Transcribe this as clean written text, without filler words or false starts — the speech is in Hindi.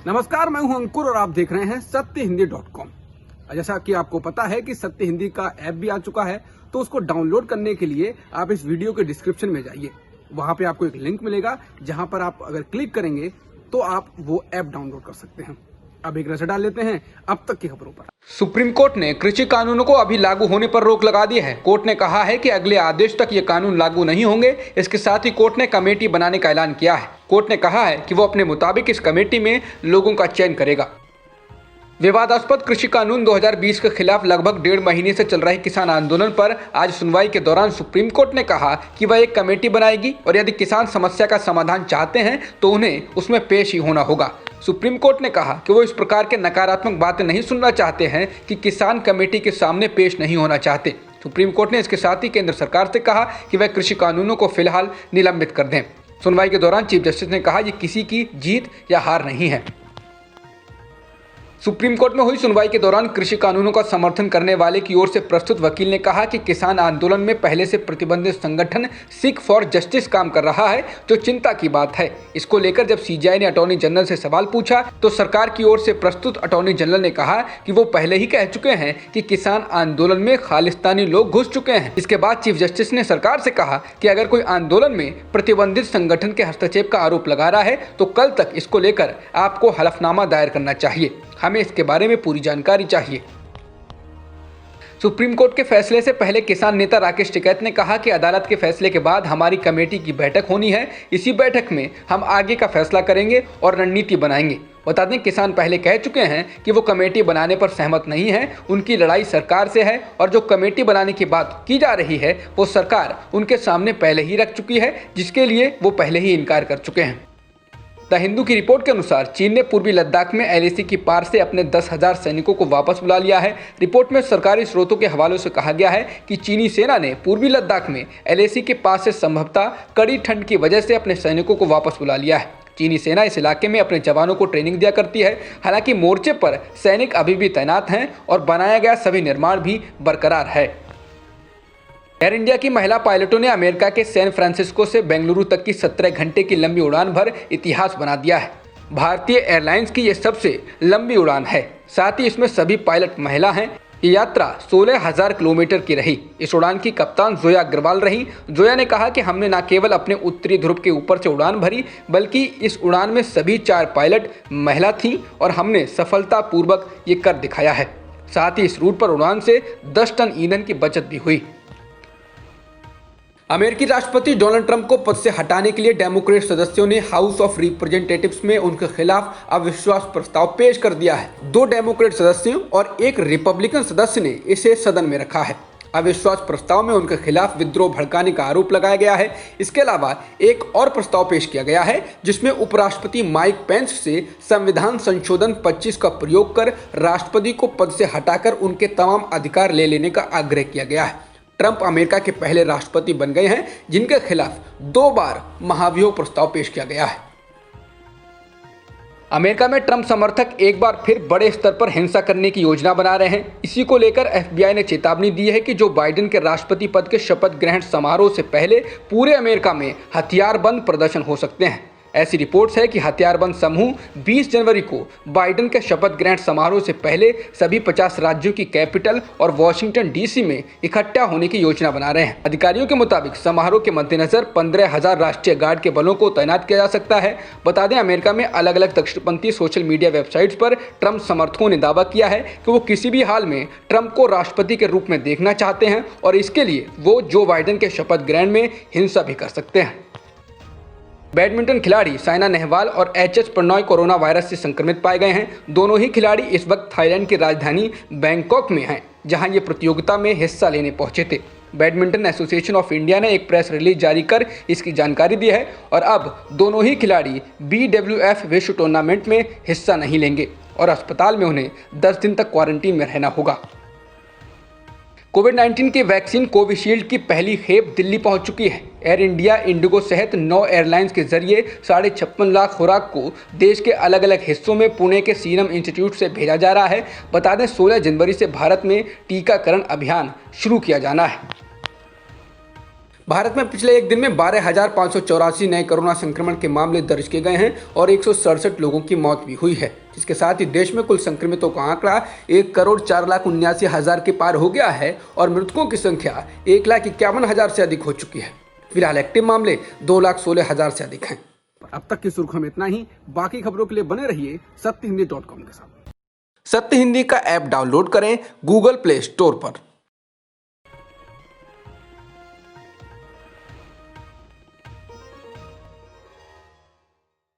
नमस्कार, मैं हूं अंकुर और आप देख रहे हैं सत्यहिंदी.com। जैसा कि आपको पता है कि सत्य हिंदी का ऐप भी आ चुका है, तो उसको डाउनलोड करने के लिए आप इस वीडियो के डिस्क्रिप्शन में जाइए। वहां पे आपको एक लिंक मिलेगा, जहां पर आप अगर क्लिक करेंगे तो आप वो ऐप डाउनलोड कर सकते हैं। अब एक नजर डाल लेते हैं अब तक की खबरों पर। सुप्रीम कोर्ट ने कृषि कानूनों को अभी लागू होने पर रोक लगा दी है। कोर्ट ने कहा है कि अगले आदेश तक ये कानून लागू नहीं होंगे। इसके साथ ही कोर्ट ने कमेटी बनाने का ऐलान किया है। कोर्ट ने कहा है कि वो अपने मुताबिक इस कमेटी में लोगों का चयन करेगा। विवादास्पद कृषि कानून 2020 के खिलाफ लगभग 1.5 महीने से चल रहे किसान आंदोलन पर आज सुनवाई के दौरान सुप्रीम कोर्ट ने कहा कि वह एक कमेटी बनाएगी और यदि किसान समस्या का समाधान चाहते हैं तो उन्हें उसमें पेश ही होना होगा। सुप्रीम कोर्ट ने कहा कि वो इस प्रकार के नकारात्मक बातें नहीं सुनना चाहते हैं कि किसान कमेटी के सामने पेश नहीं होना चाहते। सुप्रीम कोर्ट ने इसके साथ ही केंद्र सरकार से कहा कि वह कृषि कानूनों को फिलहाल निलंबित कर दें। सुनवाई के दौरान चीफ जस्टिस ने कहा, ये किसी की जीत या हार नहीं है। सुप्रीम कोर्ट में हुई सुनवाई के दौरान कृषि कानूनों का समर्थन करने वाले की ओर से प्रस्तुत वकील ने कहा कि किसान आंदोलन में पहले से प्रतिबंधित संगठन सिख फॉर जस्टिस काम कर रहा है, जो चिंता की बात है। इसको लेकर जब सीजेआई ने अटॉर्नी जनरल से सवाल पूछा तो सरकार की ओर से प्रस्तुत अटॉर्नी जनरल ने कहा कि वो पहले ही कह चुके हैं कि किसान आंदोलन में खालिस्तानी लोग घुस चुके हैं। इसके बाद चीफ जस्टिस ने सरकार से कहा कि अगर कोई आंदोलन में प्रतिबंधित संगठन के हस्तक्षेप का आरोप लगा रहा है तो कल तक इसको लेकर आपको हलफनामा दायर करना चाहिए। हमें इसके बारे में पूरी जानकारी चाहिए। सुप्रीम कोर्ट के फैसले से पहले किसान नेता राकेश टिकैत ने कहा कि अदालत के फैसले के बाद हमारी कमेटी की बैठक होनी है। इसी बैठक में हम आगे का फैसला करेंगे और रणनीति बनाएंगे। बता दें, किसान पहले कह चुके हैं कि वो कमेटी बनाने पर सहमत नहीं है। उनकी लड़ाई सरकार से है और जो कमेटी बनाने की बात की जा रही है वो सरकार उनके सामने पहले ही रख चुकी है, जिसके लिए वो पहले ही इनकार कर चुके हैं। द हिंदू की रिपोर्ट के अनुसार चीन ने पूर्वी लद्दाख में एलएसी की पार से अपने 10,000 सैनिकों को वापस बुला लिया है। रिपोर्ट में सरकारी स्रोतों के हवालों से कहा गया है कि चीनी सेना ने पूर्वी लद्दाख में एलएसी के पास से संभवतः कड़ी ठंड की वजह से अपने सैनिकों को वापस बुला लिया है। चीनी सेना इस इलाके में अपने जवानों को ट्रेनिंग दिया करती है। हालांकि मोर्चे पर सैनिक अभी भी तैनात हैं और बनाया गया सभी निर्माण भी बरकरार है। एयर इंडिया की महिला पायलटों ने अमेरिका के सैन फ्रांसिस्को से बेंगलुरु तक की 17 घंटे की लंबी उड़ान भर इतिहास बना दिया है। भारतीय एयरलाइंस की यह सबसे लंबी उड़ान है। साथ ही इसमें सभी पायलट महिला हैं। ये यात्रा 16,000 किलोमीटर की रही। इस उड़ान की कप्तान जोया अग्रवाल रही। जोया ने कहा कि हमने न केवल अपने उत्तरी ध्रुव के ऊपर से उड़ान भरी, बल्कि इस उड़ान में सभी 4 पायलट महिला थीं और हमने सफलतापूर्वक ये कर दिखाया है। साथ ही इस रूट पर उड़ान से 10 टन ईंधन की बचत भी हुई। अमेरिकी राष्ट्रपति डोनाल्ड ट्रंप को पद से हटाने के लिए डेमोक्रेट सदस्यों ने हाउस ऑफ रिप्रेजेंटेटिव्स में उनके खिलाफ अविश्वास प्रस्ताव पेश कर दिया है। 2 डेमोक्रेट सदस्यों और 1 रिपब्लिकन सदस्य ने इसे सदन में रखा है। अविश्वास प्रस्ताव में उनके खिलाफ विद्रोह भड़काने का आरोप लगाया गया है। इसके अलावा एक और प्रस्ताव पेश किया गया है, जिसमें उपराष्ट्रपति माइक पेंस से संविधान संशोधन 25 का प्रयोग कर राष्ट्रपति को पद से हटाकर उनके तमाम अधिकार ले लेने का आग्रह किया गया है। ट्रंप अमेरिका के पहले राष्ट्रपति बन गए हैं जिनके खिलाफ 2 बार महाभियोग प्रस्ताव पेश किया गया है। अमेरिका में ट्रंप समर्थक एक बार फिर बड़े स्तर पर हिंसा करने की योजना बना रहे हैं। इसी को लेकर एफबीआई ने चेतावनी दी है कि जो बाइडेन के राष्ट्रपति पद के शपथ ग्रहण समारोह से पहले पूरे अमेरिका में हथियारबंद प्रदर्शन हो सकते हैं। ऐसी रिपोर्ट्स है कि हथियारबंद समूह 20 जनवरी को बाइडेन के शपथ ग्रहण समारोह से पहले सभी 50 राज्यों की कैपिटल और वॉशिंगटन डीसी में इकट्ठा होने की योजना बना रहे हैं। अधिकारियों के मुताबिक समारोह के मद्देनजर 15,000 राष्ट्रीय गार्ड के बलों को तैनात किया जा सकता है। बता दें, अमेरिका में अलग अलग दक्षिणपंथी सोशल मीडिया वेबसाइट्स पर ट्रंप समर्थकों ने दावा किया है कि वो किसी भी हाल में ट्रंप को राष्ट्रपति के रूप में देखना चाहते हैं और इसके लिए वो जो बाइडेन के शपथ ग्रहण में हिंसा भी कर सकते हैं। बैडमिंटन खिलाड़ी साइना नेहवाल और एचएस प्रणॉय कोरोना वायरस से संक्रमित पाए गए हैं। दोनों ही खिलाड़ी इस वक्त थाईलैंड की राजधानी बैंकॉक में हैं, जहां ये प्रतियोगिता में हिस्सा लेने पहुंचे थे। बैडमिंटन एसोसिएशन ऑफ इंडिया ने एक प्रेस रिलीज जारी कर इसकी जानकारी दी है और अब दोनों ही खिलाड़ी BWF विश्व टूर्नामेंट में हिस्सा नहीं लेंगे और अस्पताल में उन्हें 10 दिन तक क्वारंटीन में रहना होगा। कोविड-19 की वैक्सीन कोविशील्ड की पहली खेप दिल्ली पहुंच चुकी है। एयर इंडिया, इंडिगो सहित 9 एयरलाइंस के जरिए 56.5 लाख खुराक को देश के अलग अलग हिस्सों में पुणे के सीरम इंस्टीट्यूट से भेजा जा रहा है। बता दें, 16 जनवरी से भारत में टीकाकरण अभियान शुरू किया जाना है। भारत में पिछले एक दिन में 12,584 नए कोरोना संक्रमण के मामले दर्ज किए गए हैं और 167 लोगों की मौत भी हुई है, जिसके साथ ही देश में कुल संक्रमितों का आंकड़ा 1,04,79,000 के पार हो गया है और मृतकों की संख्या 1,51,000 से अधिक हो चुकी है। फिलहाल एक्टिव मामले 2,16,000 से अधिक हैं। अब तक की सुर्खियों में इतना ही। बाकी खबरों के लिए बने रहिए सत्यहिंदी.com के साथ। सत्य हिंदी का ऐप डाउनलोड करें गूगल प्ले स्टोर पर।